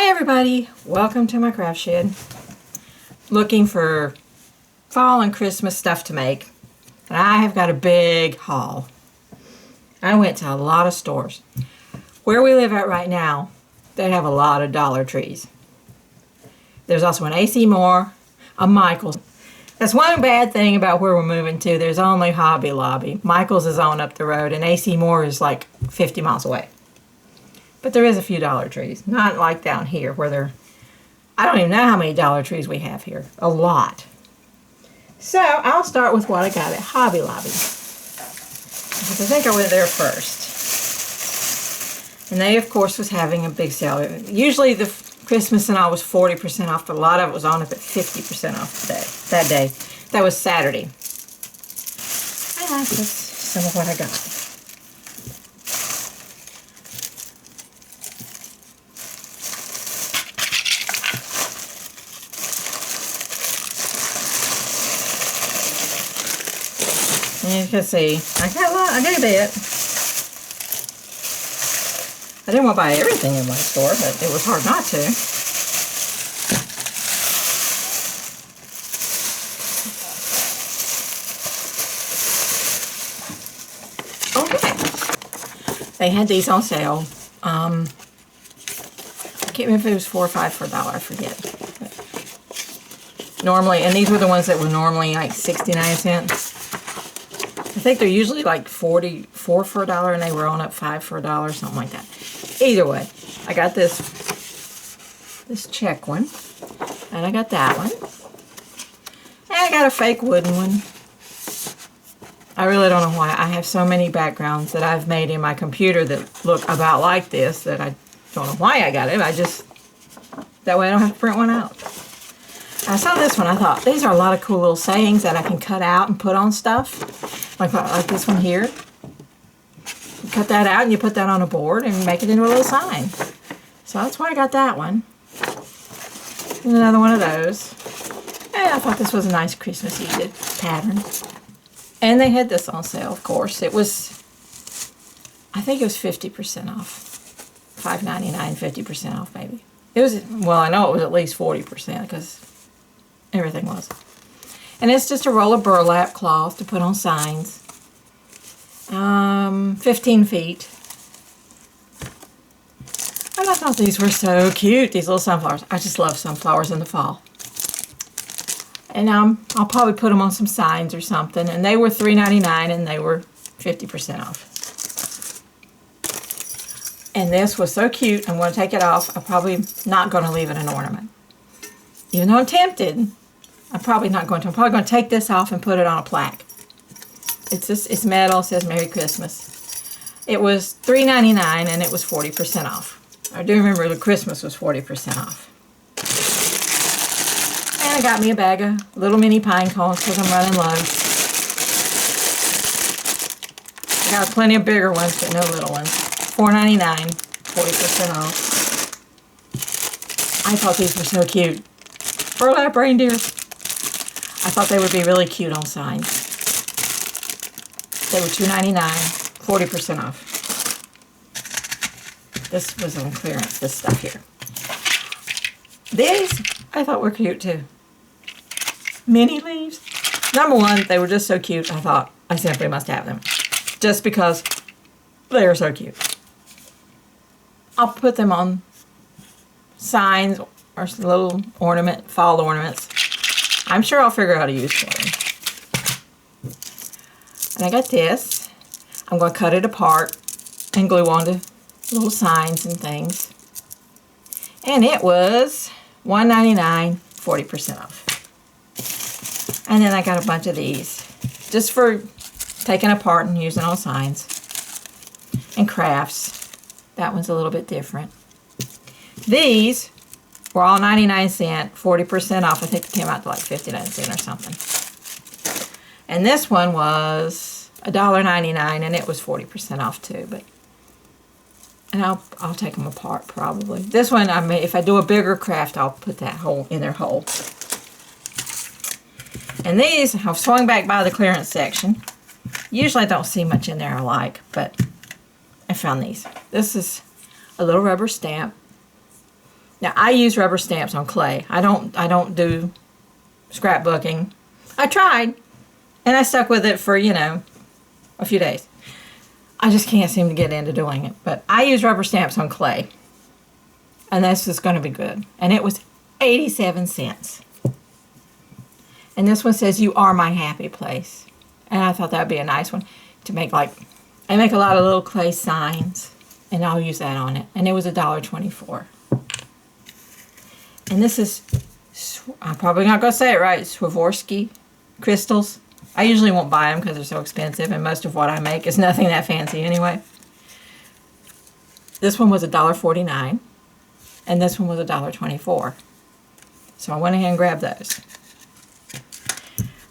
Hi everybody, welcome to my craft shed. Looking for fall and Christmas stuff to make. And I have got a big haul. I went to a lot of stores. Where we live at right now, they have a lot of Dollar Trees. There's also an AC Moore, a Michael's. That's one bad thing about where we're moving to. There's only Hobby Lobby. Michael's is on up the road and AC Moore is like 50 miles away. But there is a few Dollar Trees. Not like down here where they're... I don't even know how many Dollar Trees we have here. A lot. So I'll start with what I got at Hobby Lobby. Because I think I went there first. And they, of course, was having a big sale. Usually the Christmas and all was 40% off, but a lot of it was on up at 50% off that day. That was Saturday. And that's just some of what I got. And you can see, I got a bit. I didn't want to buy everything in one store, but it was hard not to. Okay. They had these on sale. I can't remember if it was $4 or $5 for $1, I forget. But normally, and these were the ones that were normally like 69 cents. I think they're usually like 44 for $1 and they were on up 5 for $1, something like that. Either way, I got this check one, and I got that one, and I got a fake wooden one. I really don't know why. I have so many backgrounds that I've made in my computer that look about like this that I don't know why I got it. That way I don't have to print one out. I saw this one. I thought, these are a lot of cool little sayings that I can cut out and put on stuff. Like this one here. You cut that out and you put that on a board and make it into a little sign. So that's why I got that one. And another one of those. And I thought this was a nice Christmassy pattern. And they had this on sale, of course. It was, I think it was 50% off. $5.99, 50% off maybe. It was, well, I know it was at least 40% because everything was. And it's just a roll of burlap cloth to put on signs. 15 feet. And I thought these were so cute, these little sunflowers. I just love sunflowers in the fall. And I'll probably put them on some signs or something. And they were $3.99 and they were 50% off. And this was so cute, I'm going to take it off. I'm probably not going to leave it an ornament. Even though I'm tempted, I'm probably not going to. I'm probably going to take this off and put it on a plaque. It's metal, it says Merry Christmas. It was $3.99 and it was 40% off. I do remember the Christmas was 40% off. And I got me a bag of little mini pine cones because I'm running low. I got plenty of bigger ones, but no little ones. $4.99, 40% off. I thought these were so cute. Burlap reindeer. I thought they would be really cute on signs. They were $2.99, 40% off. This was on clearance, this stuff here. These, I thought were cute too. Mini leaves. Number one, they were just so cute, I thought I simply must have them. Just because they are so cute. I'll put them on signs or little fall ornaments. I'm sure I'll figure out how to use them. And I got this. I'm going to cut it apart and glue onto little signs and things. And it was $1.99, 40% off. And then I got a bunch of these. Just for taking apart and using on signs. And crafts. That one's a little bit different. These were all 99 cents, 40% off. I think they came out to like 59 cents or something. And this one was $1.99 and it was 40% off too. And I'll take them apart probably. This one, I mean, if I do a bigger craft, I'll put that hole in their hole. And these, I've swung back by the clearance section. Usually I don't see much in there I like, but I found these. This is a little rubber stamp. Now, I use rubber stamps on clay. I don't do scrapbooking. I tried, and I stuck with it for, a few days. I just can't seem to get into doing it. But I use rubber stamps on clay. And this is going to be good. And it was 87 cents. And this one says, "You are my happy place." And I thought that would be a nice one to make. I make a lot of little clay signs. And I'll use that on it. And it was $1.24. And this is, I'm probably not going to say it right, Swarovski crystals. I usually won't buy them because they're so expensive. And most of what I make is nothing that fancy anyway. This one was $1.49. And this one was $1.24. So I went ahead and grabbed those.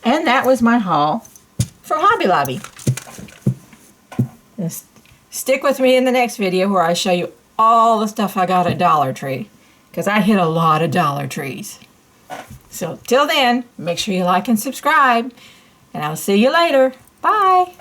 And that was my haul from Hobby Lobby. Just stick with me in the next video where I show you all the stuff I got at Dollar Tree. Because I hit a lot of Dollar Trees. So till then, make sure you like and subscribe. And I'll see you later. Bye.